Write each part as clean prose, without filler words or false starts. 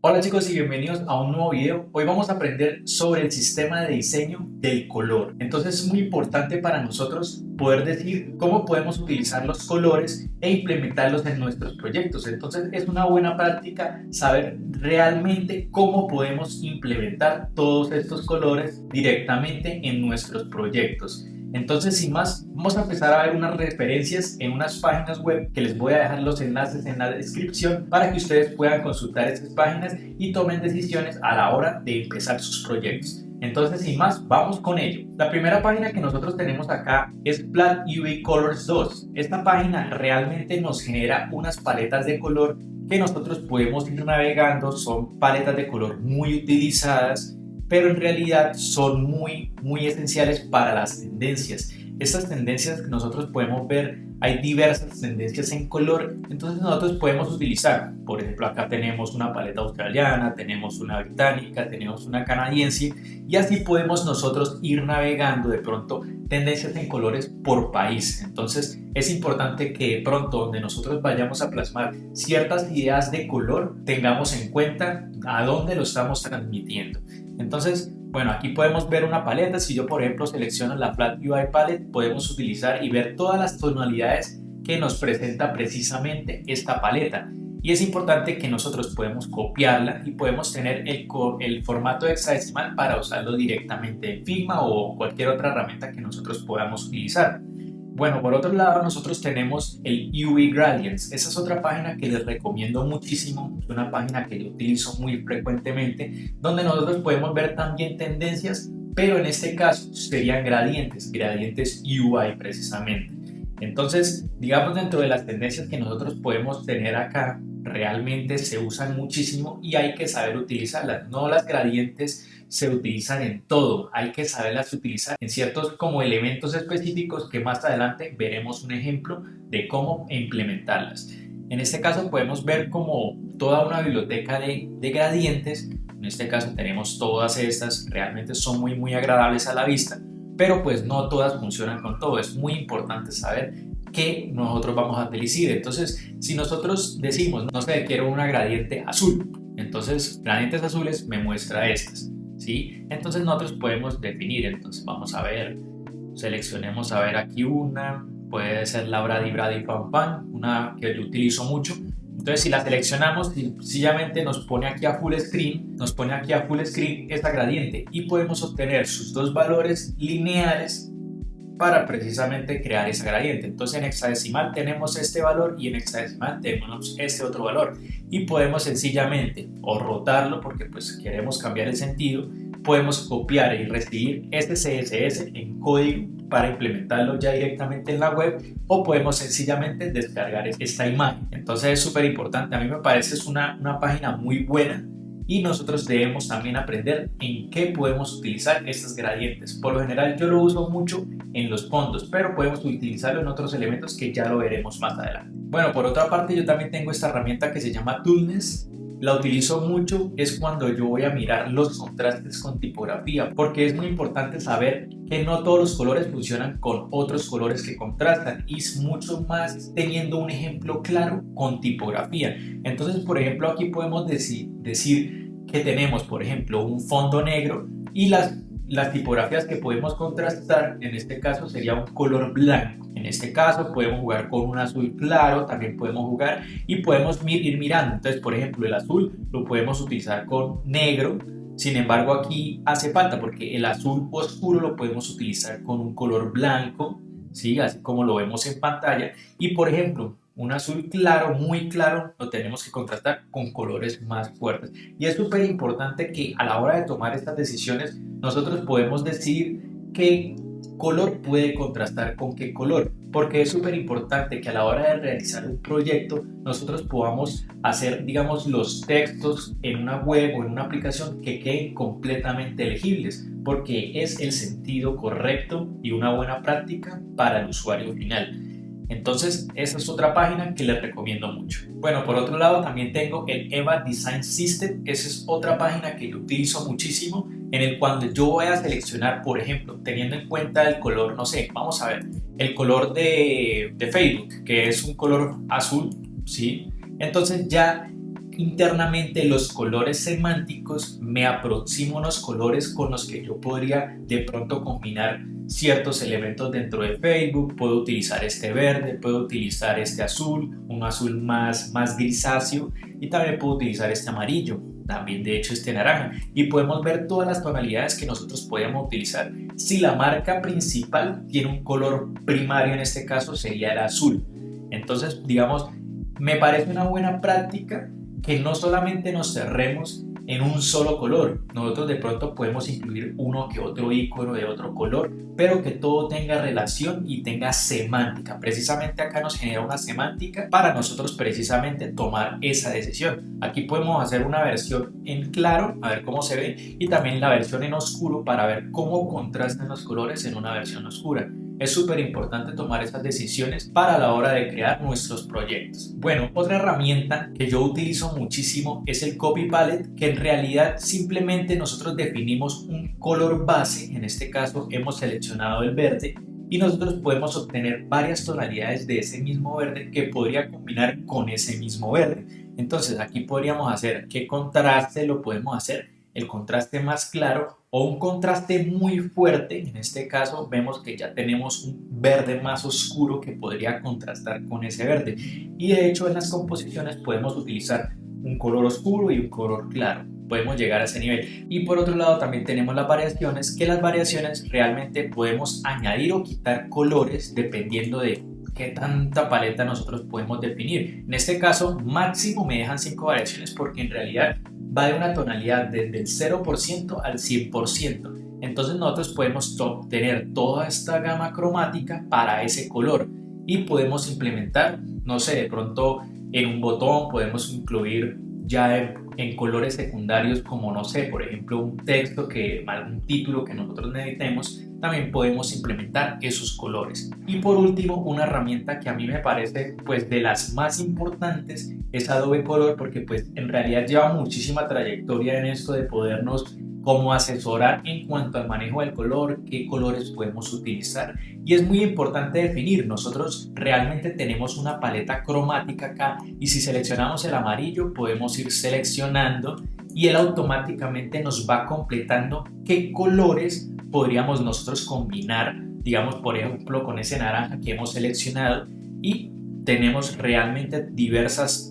Hola chicos y bienvenidos a un nuevo video. Hoy vamos a aprender sobre el sistema de diseño del color. Entonces es muy importante para nosotros poder decir cómo podemos utilizar los colores e implementarlos en nuestros proyectos. Entonces es una buena práctica saber realmente cómo podemos implementar todos estos colores directamente en nuestros proyectos. Entonces, sin más, vamos a empezar a ver unas referencias en unas páginas web que les voy a dejar los enlaces en la descripción para que ustedes puedan consultar estas páginas y tomen decisiones a la hora de empezar sus proyectos. Entonces, sin más, vamos con ello. La primera página que nosotros tenemos acá es Flat UV Colors 2. Esta página realmente nos genera unas paletas de color que nosotros podemos ir navegando. Son paletas de color muy utilizadas, pero en realidad son muy esenciales para las tendencias. Estas tendencias que nosotros podemos ver, hay diversas tendencias en color, entonces nosotros podemos utilizar, por ejemplo, acá tenemos una paleta australiana, tenemos una británica, tenemos una canadiense, y así podemos nosotros ir navegando de pronto tendencias en colores por país. Entonces es importante que de pronto donde nosotros vayamos a plasmar ciertas ideas de color tengamos en cuenta a dónde lo estamos transmitiendo. Entonces, bueno, aquí podemos ver una paleta. Si yo, por ejemplo, selecciono la Flat UI Palette, podemos utilizar y ver todas las tonalidades que nos presenta precisamente esta paleta. Y es importante que nosotros podemos copiarla y podemos tener el formato hexadecimal para usarlo directamente en Figma o cualquier otra herramienta que nosotros podamos utilizar. Bueno, por otro lado nosotros tenemos el UV Gradients. Esa es otra página que les recomiendo muchísimo, es una página que yo utilizo muy frecuentemente, donde nosotros podemos ver también tendencias, pero en este caso serían gradientes UI precisamente. Entonces, digamos, dentro de las tendencias que nosotros podemos tener acá, realmente se usan muchísimo y hay que saber utilizarlas. No, las gradientes se utilizan en todo, hay que saberlas utilizar en ciertos como elementos específicos que más adelante veremos un ejemplo de cómo implementarlas. En este caso podemos ver como toda una biblioteca de gradientes. En este caso tenemos todas estas, realmente son muy agradables a la vista, pero pues no todas funcionan con todo. Es muy importante saber qué nosotros vamos a utilizar. Entonces, si nosotros decimos, no sé, quiero una gradiente azul, entonces gradientes azules me muestra estas, ¿sí? Entonces nosotros podemos definir. Entonces vamos a ver, seleccionemos a ver aquí una, puede ser la Brady Brady Fan Fan, una que yo utilizo mucho. Entonces, si la seleccionamos, sencillamente nos pone aquí a full screen, esta gradiente y podemos obtener sus dos valores lineales para precisamente crear esa gradiente. Entonces en hexadecimal tenemos este valor y en hexadecimal tenemos este otro valor y podemos sencillamente o rotarlo porque pues queremos cambiar el sentido, podemos copiar y reescribir este CSS en código para implementarlo ya directamente en la web, o podemos sencillamente descargar esta imagen. Entonces es súper importante, a mí me parece es una página muy buena y nosotros debemos también aprender en qué podemos utilizar estas gradientes. Por lo general yo lo uso mucho en los fondos, pero podemos utilizarlo en otros elementos que ya lo veremos más adelante. Bueno, por otra parte yo también tengo esta herramienta que se llama Toolness. La utilizo mucho es cuando yo voy a mirar los contrastes con tipografía, porque es muy importante saber que no todos los colores funcionan con otros colores que contrastan, y es mucho más teniendo un ejemplo claro con tipografía. Entonces, por ejemplo, aquí podemos decir que tenemos, por ejemplo, un fondo negro y las tipografías que podemos contrastar, en este caso sería un color blanco. En este caso podemos jugar con un azul claro, también podemos jugar y podemos ir mirando. Entonces, por ejemplo, el azul lo podemos utilizar con negro. Sin embargo, aquí hace falta porque el azul oscuro lo podemos utilizar con un color blanco, ¿sí? Así como lo vemos en pantalla. Y, por ejemplo, un azul claro, muy claro, lo tenemos que contrastar con colores más fuertes. Y es súper importante que a la hora de tomar estas decisiones nosotros podemos decidir qué color puede contrastar con qué color, porque es súper importante que a la hora de realizar un proyecto nosotros podamos hacer, digamos, los textos en una web o en una aplicación que queden completamente legibles, porque es el sentido correcto y una buena práctica para el usuario final. Entonces, esa es otra página que les recomiendo mucho. Bueno, por otro lado también tengo el EVA Design System. Esa es otra página que yo utilizo muchísimo, en el cual yo voy a seleccionar, por ejemplo, teniendo en cuenta el color, no sé, vamos a ver, el color de Facebook, que es un color azul, ¿sí? Entonces ya internamente los colores semánticos, me aproximo a unos colores con los que yo podría de pronto combinar ciertos elementos dentro de Facebook. Puedo utilizar este verde, puedo utilizar este azul, un azul más grisáceo, y también puedo utilizar este amarillo, también de hecho este naranja, y podemos ver todas las tonalidades que nosotros podemos utilizar. Si la marca principal tiene un color primario, en este caso sería el azul. Entonces, digamos, me parece una buena práctica que no solamente nos cerremos en un solo color. Nosotros de pronto podemos incluir uno que otro icono de otro color, pero que todo tenga relación y tenga semántica. Precisamente acá nos genera una semántica para nosotros precisamente tomar esa decisión. Aquí podemos hacer una versión en claro, a ver cómo se ve, y también la versión en oscuro para ver cómo contrastan los colores en una versión oscura. Es súper importante tomar estas decisiones para la hora de crear nuestros proyectos. Bueno, otra herramienta que yo utilizo muchísimo es el Copy Palette, que en realidad simplemente nosotros definimos un color base. En este caso hemos seleccionado el verde y nosotros podemos obtener varias tonalidades de ese mismo verde que podría combinar con ese mismo verde. Entonces aquí podríamos hacer qué contraste lo podemos hacer, el contraste más claro o un contraste muy fuerte. En este caso vemos que ya tenemos un verde más oscuro que podría contrastar con ese verde, y de hecho en las composiciones podemos utilizar un color oscuro y un color claro. Podemos llegar a ese nivel. Y por otro lado también tenemos las variaciones, que las variaciones realmente podemos añadir o quitar colores dependiendo de qué tanta paleta nosotros podemos definir. En este caso máximo me dejan 5 variaciones porque en realidad va de una tonalidad desde el 0% al 100%. Entonces nosotros podemos obtener toda esta gama cromática para ese color y podemos implementar, no sé, de pronto en un botón podemos incluir ya en colores secundarios como, no sé, por ejemplo un texto, algún título que nosotros necesitemos, también podemos implementar esos colores. Y por último, una herramienta que a mí me parece pues de las más importantes es Adobe Color, porque pues en realidad lleva muchísima trayectoria en esto de podernos como asesorar en cuanto al manejo del color, qué colores podemos utilizar. Y es muy importante definir, nosotros realmente tenemos una paleta cromática acá, y si seleccionamos el amarillo podemos ir seleccionando y él automáticamente nos va completando qué colores podríamos nosotros combinar, digamos por ejemplo con ese naranja que hemos seleccionado, y tenemos realmente diversas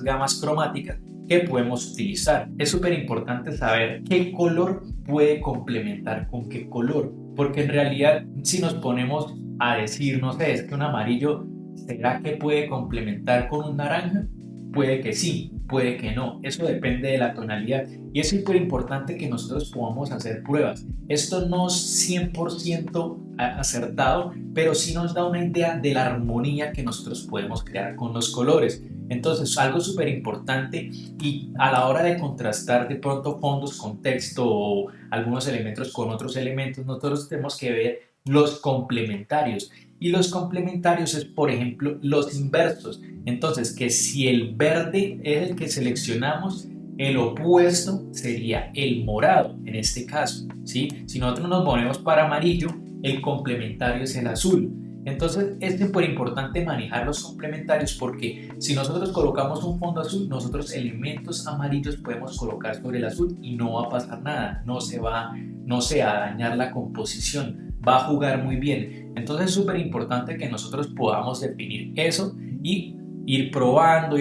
gamas cromáticas que podemos utilizar. Es súper importante saber qué color puede complementar con qué color, porque en realidad si nos ponemos a decir, no sé, es que un amarillo, ¿será que puede complementar con un naranja? Puede que sí, puede que no, eso depende de la tonalidad, y es súper importante que nosotros podamos hacer pruebas. Esto no es 100% acertado, pero sí nos da una idea de la armonía que nosotros podemos crear con los colores. Entonces, algo súper importante, y a la hora de contrastar de pronto fondos con texto o algunos elementos con otros elementos, nosotros tenemos que ver los complementarios. Y los complementarios es, por ejemplo, los inversos. Entonces, que si el verde es el que seleccionamos, el opuesto sería el morado, en este caso, ¿sí? Si nosotros nos ponemos para amarillo, el complementario es el azul. Entonces es súper importante manejar los complementarios, porque si nosotros colocamos un fondo azul, nosotros elementos amarillos podemos colocar sobre el azul y no va a pasar nada, no se va a dañar la composición, va a jugar muy bien. Entonces es súper importante que nosotros podamos definir eso y ir probando,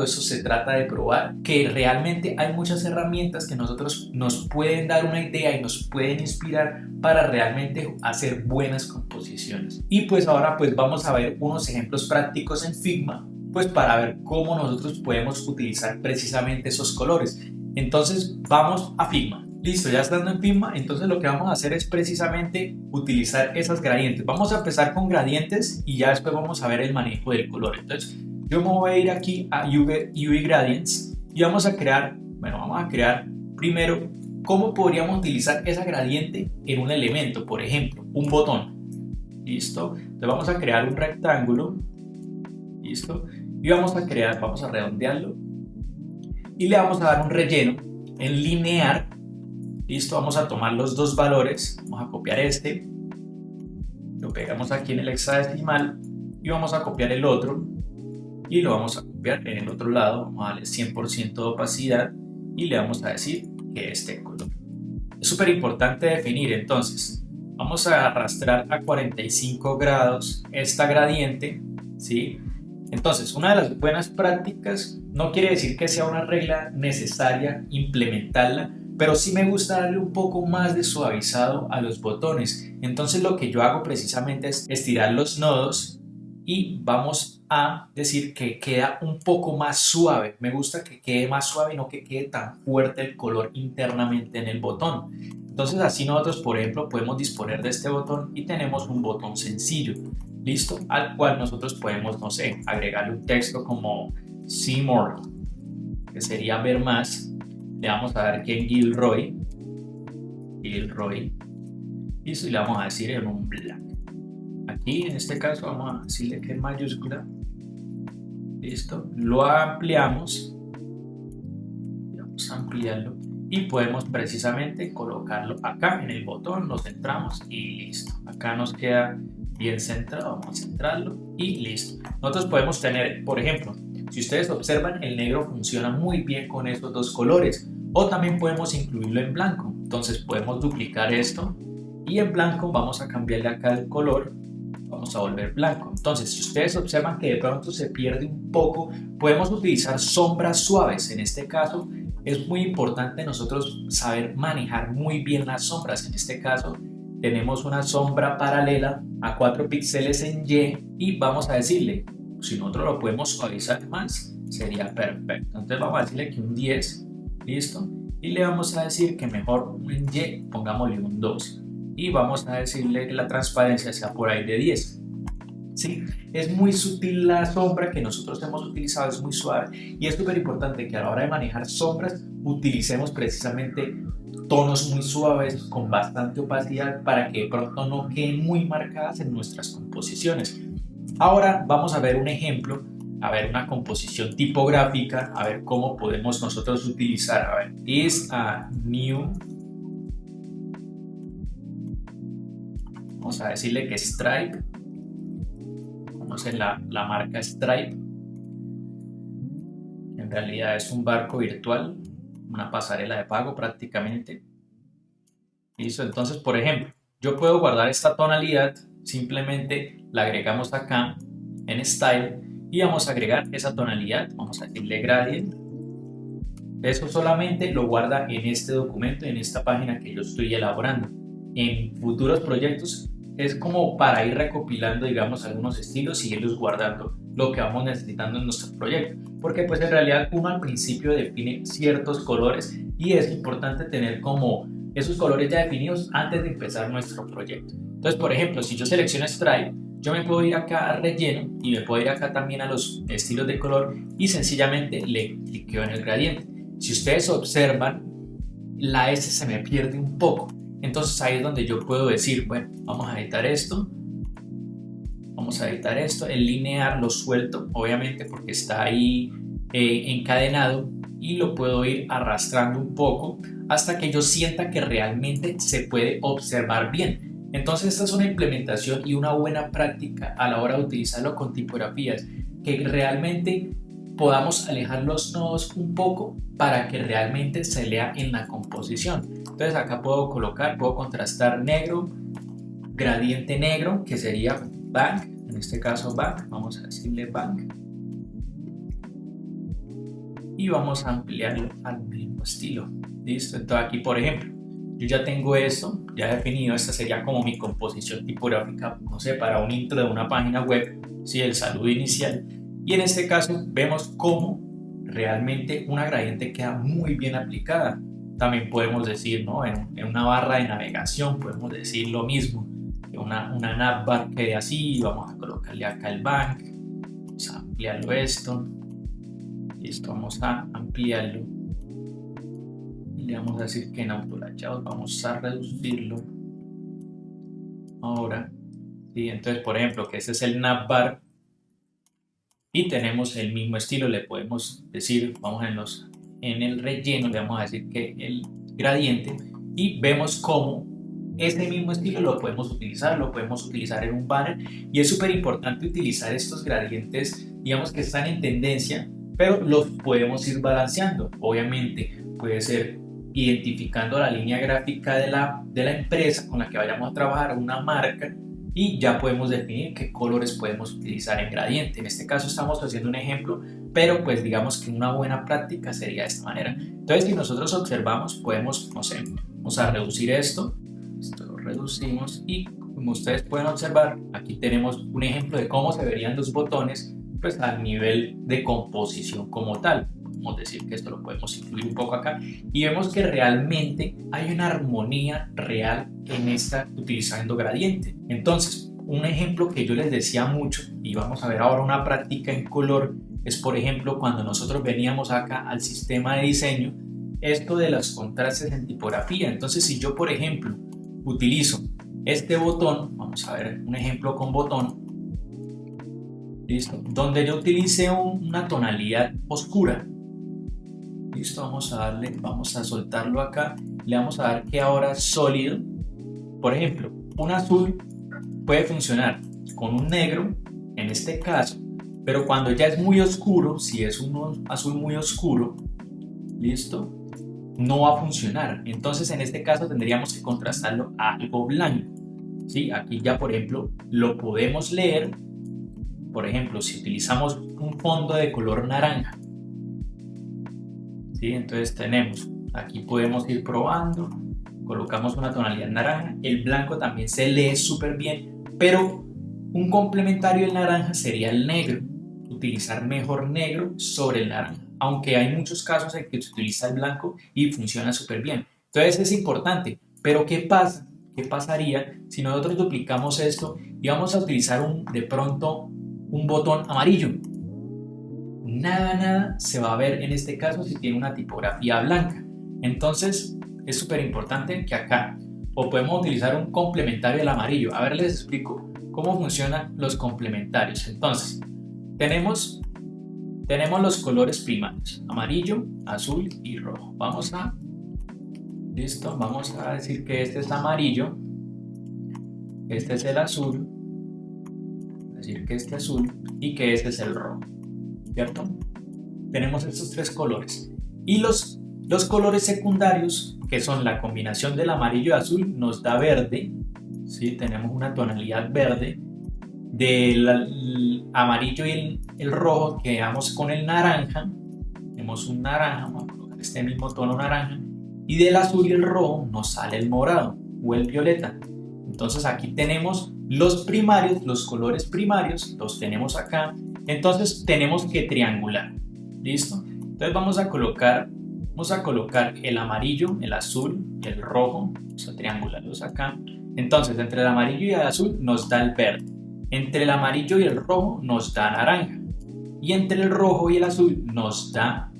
eso se trata de probar, que realmente hay muchas herramientas que nosotros nos pueden dar una idea y nos pueden inspirar para realmente hacer buenas composiciones. Y pues ahora pues vamos a ver unos ejemplos prácticos en Figma, pues para ver cómo nosotros podemos utilizar precisamente esos colores. Entonces vamos a Figma. Listo, ya estando en Figma, entonces lo que vamos a hacer es precisamente utilizar esas gradientes. Vamos a empezar con gradientes y ya después vamos a ver el manejo del color. Entonces yo me voy a ir aquí a UV Gradients y vamos a crear primero cómo podríamos utilizar esa gradiente en un elemento, por ejemplo, un botón. Listo, entonces vamos a crear un rectángulo, listo, y vamos a redondearlo y le vamos a dar un relleno en linear. Listo, vamos a tomar los dos valores, vamos a copiar lo pegamos aquí en el hexadecimal y vamos a copiar el otro y lo vamos a copiar en el otro lado. Vamos a darle 100% de opacidad y le vamos a decir que este color. Es súper importante definir, entonces vamos a arrastrar a 45 grados esta gradiente, ¿sí? Entonces, una de las buenas prácticas, no quiere decir que sea una regla necesaria implementarla, pero sí me gusta darle un poco más de suavizado a los botones. Entonces lo que yo hago precisamente es estirar los nodos y vamos a decir que queda un poco más suave. Me gusta que quede más suave y no que quede tan fuerte el color internamente en el botón. Entonces así nosotros, por ejemplo, podemos disponer de este botón y tenemos un botón sencillo, listo, al cual nosotros podemos, no sé, agregarle un texto como see more, que sería ver más. Le vamos a dar que en Gilroy, listo, y le vamos a decir en un black. Aquí en este caso vamos a decirle que en mayúscula, listo, lo ampliamos, vamos a ampliarlo y podemos precisamente colocarlo acá en el botón, lo centramos y listo. Acá nos queda bien centrado, vamos a centrarlo y listo. Nosotros podemos tener, por ejemplo, si ustedes observan, el negro funciona muy bien con estos dos colores, o también podemos incluirlo en blanco. Entonces podemos duplicar esto y en blanco vamos a cambiarle acá el color, vamos a volver blanco. Entonces, si ustedes observan que de pronto se pierde un poco, podemos utilizar sombras suaves. En este caso es muy importante nosotros saber manejar muy bien las sombras. En este caso tenemos una sombra paralela a 4 píxeles en Y y vamos a decirle, si nosotros lo podemos suavizar más, sería perfecto. Entonces vamos a decirle que un 10, listo, y le vamos a decir que mejor en Y pongámosle un 2 y vamos a decirle que la transparencia sea por ahí de 10. Sí, es muy sutil la sombra que nosotros hemos utilizado, es muy suave y es súper importante que a la hora de manejar sombras utilicemos precisamente tonos muy suaves con bastante opacidad para que de pronto no queden muy marcadas en nuestras composiciones. Ahora vamos a ver un ejemplo, a ver una composición tipográfica, a ver cómo podemos nosotros utilizar, a ver, is a new, vamos a decirle que Stripe, conocen la marca Stripe, en realidad es un barco virtual, una pasarela de pago prácticamente. Listo, entonces por ejemplo, yo puedo guardar esta tonalidad, simplemente la agregamos acá en Style y vamos a agregar esa tonalidad, vamos a decirle Gradient. Eso solamente lo guarda en este documento, en esta página que yo estoy elaborando. En futuros proyectos es como para ir recopilando, digamos, algunos estilos y irlos guardando lo que vamos necesitando en nuestro proyecto. Porque pues en realidad uno al principio define ciertos colores y es importante tener como esos colores ya definidos antes de empezar nuestro proyecto. Entonces, por ejemplo, si yo selecciono Stripe, yo me puedo ir acá a relleno y me puedo ir acá también a los estilos de color y sencillamente le cliqueo en el gradiente. Si ustedes observan, la S se me pierde un poco. Entonces ahí es donde yo puedo decir, bueno, vamos a editar esto. Vamos a editar esto. El linear lo suelto, obviamente, porque está ahí encadenado y lo puedo ir arrastrando un poco hasta que yo sienta que realmente se puede observar bien. Entonces esta es una implementación y una buena práctica a la hora de utilizarlo con tipografías, que realmente podamos alejar los nodos un poco para que realmente se lea en la composición. Entonces acá puedo contrastar negro, gradiente negro, que sería bank, en este caso bank, vamos a decirle bank. Y vamos a ampliarlo al mismo estilo. Listo, entonces aquí por ejemplo, yo ya tengo esto, ya definido, esta sería como mi composición tipográfica, no sé, para un intro de una página web, ¿sí? El saludo inicial. Y en este caso vemos cómo realmente una gradiente queda muy bien aplicada. También podemos decir, ¿no? En una barra de navegación podemos decir lo mismo, que una navbar quede así, vamos a colocarle acá el bank, vamos a ampliarlo esto, listo, vamos a ampliarlo y le vamos a decir que en auto layout vamos a reducirlo ahora, ¿sí? Entonces por ejemplo que este es el navbar y tenemos el mismo estilo, le podemos decir, vamos en el relleno, le vamos a decir que el gradiente y vemos cómo Este mismo estilo lo podemos utilizar en un banner y es súper importante utilizar estos gradientes, digamos que están en tendencia, pero los podemos ir balanceando. Obviamente puede ser identificando la línea gráfica de la empresa con la que vayamos a trabajar, una marca, y ya podemos definir qué colores podemos utilizar en gradiente. En este caso estamos haciendo un ejemplo, pero pues digamos que una buena práctica sería de esta manera. Entonces, si nosotros observamos, podemos, no sé, vamos a reducir esto lo reducimos y como ustedes pueden observar, aquí tenemos un ejemplo de cómo se verían los botones pues al nivel de composición como tal. Podemos decir que esto lo podemos incluir un poco acá y vemos que realmente hay una armonía real en esta utilizando gradiente. Entonces, un ejemplo que yo les decía mucho y vamos a ver ahora una práctica en color es, por ejemplo, cuando nosotros veníamos acá al sistema de diseño, esto de los contrastes en tipografía. Entonces, si yo, por ejemplo, utilizo este botón, vamos a ver un ejemplo con botón, listo, donde yo utilice una tonalidad oscura, listo, vamos a soltarlo acá, le vamos a dar que ahora es sólido. Por ejemplo, un azul puede funcionar con un negro en este caso, pero cuando ya es muy oscuro, si es un azul muy oscuro, listo, no va a funcionar. Entonces en este caso tendríamos que contrastarlo a algo blanco, ¿sí? Aquí ya, por ejemplo, lo podemos leer. Por ejemplo, si utilizamos un fondo de color naranja, ¿sí? Entonces aquí podemos ir probando, colocamos una tonalidad naranja, el blanco también se lee súper bien, pero un complementario del naranja sería el negro, utilizar mejor negro sobre el naranja, aunque hay muchos casos en que se utiliza el blanco y funciona súper bien. Entonces es importante, pero ¿qué pasa? ¿Qué pasaría si nosotros duplicamos esto y vamos a utilizar de pronto un botón amarillo? Nada se va a ver en este caso si tiene una tipografía blanca. Entonces es súper importante que acá o podemos utilizar un complementario del amarillo. A ver, les explico cómo funcionan los complementarios. Entonces tenemos los colores primarios, amarillo, azul y rojo. Vamos a decir que este es amarillo, este es el azul, decir que este es azul y que este es el rojo, ¿cierto? Tenemos estos tres colores y los colores secundarios, que son la combinación del amarillo y azul, nos da verde, ¿sí? Tenemos una tonalidad verde. Del amarillo y el rojo quedamos con el naranja, tenemos un naranja, vamos a colocar este mismo tono naranja, y del azul y el rojo nos sale el morado o el violeta. Entonces aquí tenemos los primarios, los colores primarios, los tenemos acá. Entonces tenemos que triangular, ¿listo? Entonces vamos a colocar el amarillo, el azul y el rojo, vamos a triangularlos acá. Entonces entre el amarillo y el azul nos da el verde. Entre el amarillo y el rojo nos da naranja y entre el rojo y el azul nos da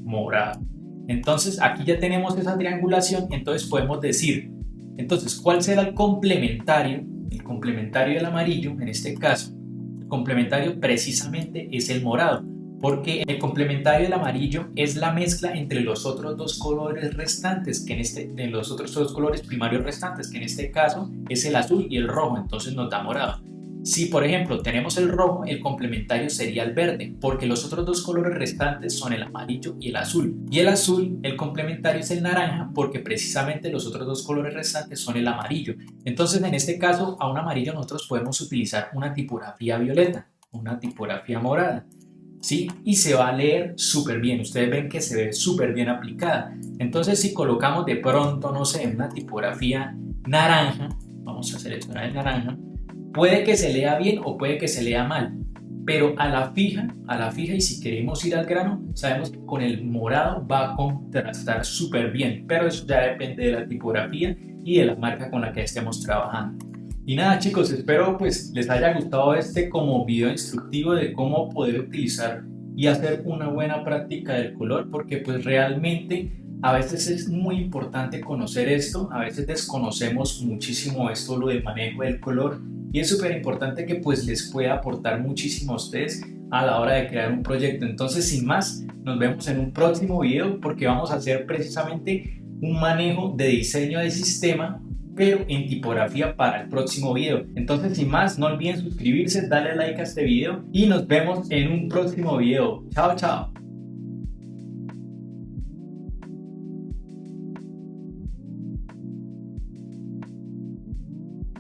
morado. Entonces aquí ya tenemos esa triangulación, entonces podemos decir, entonces, ¿cuál será el complementario? El complementario del amarillo, en este caso, el complementario precisamente es el morado, porque el complementario del amarillo es la mezcla entre los otros dos colores restantes, de los otros dos colores primarios restantes, que en este caso es el azul y el rojo, entonces nos da morado. Si por ejemplo tenemos el rojo, el complementario sería el verde, porque los otros dos colores restantes son el amarillo y el azul. Y el azul, el complementario es el naranja, porque precisamente los otros dos colores restantes son el amarillo. Entonces en este caso a un amarillo nosotros podemos utilizar una tipografía violeta, una tipografía morada, ¿sí? Y se va a leer súper bien, ustedes ven que se ve súper bien aplicada. Entonces si colocamos de pronto, no sé, una tipografía naranja, vamos a seleccionar el naranja, puede que se lea bien o puede que se lea mal, pero a la fija y si queremos ir al grano, sabemos que con el morado va a contrastar súper bien, pero eso ya depende de la tipografía y de la marca con la que estemos trabajando. Y nada chicos, espero pues les haya gustado como video instructivo de cómo poder utilizar y hacer una buena práctica del color, porque pues realmente a veces es muy importante conocer esto, a veces desconocemos muchísimo lo de manejo del color y es súper importante que pues les pueda aportar muchísimo a ustedes a la hora de crear un proyecto. Entonces sin más, nos vemos en un próximo video porque vamos a hacer precisamente un manejo de diseño de sistema pero en tipografía para el próximo video. Entonces, sin más, no olviden suscribirse, darle like a este video y nos vemos en un próximo video. Chao, chao.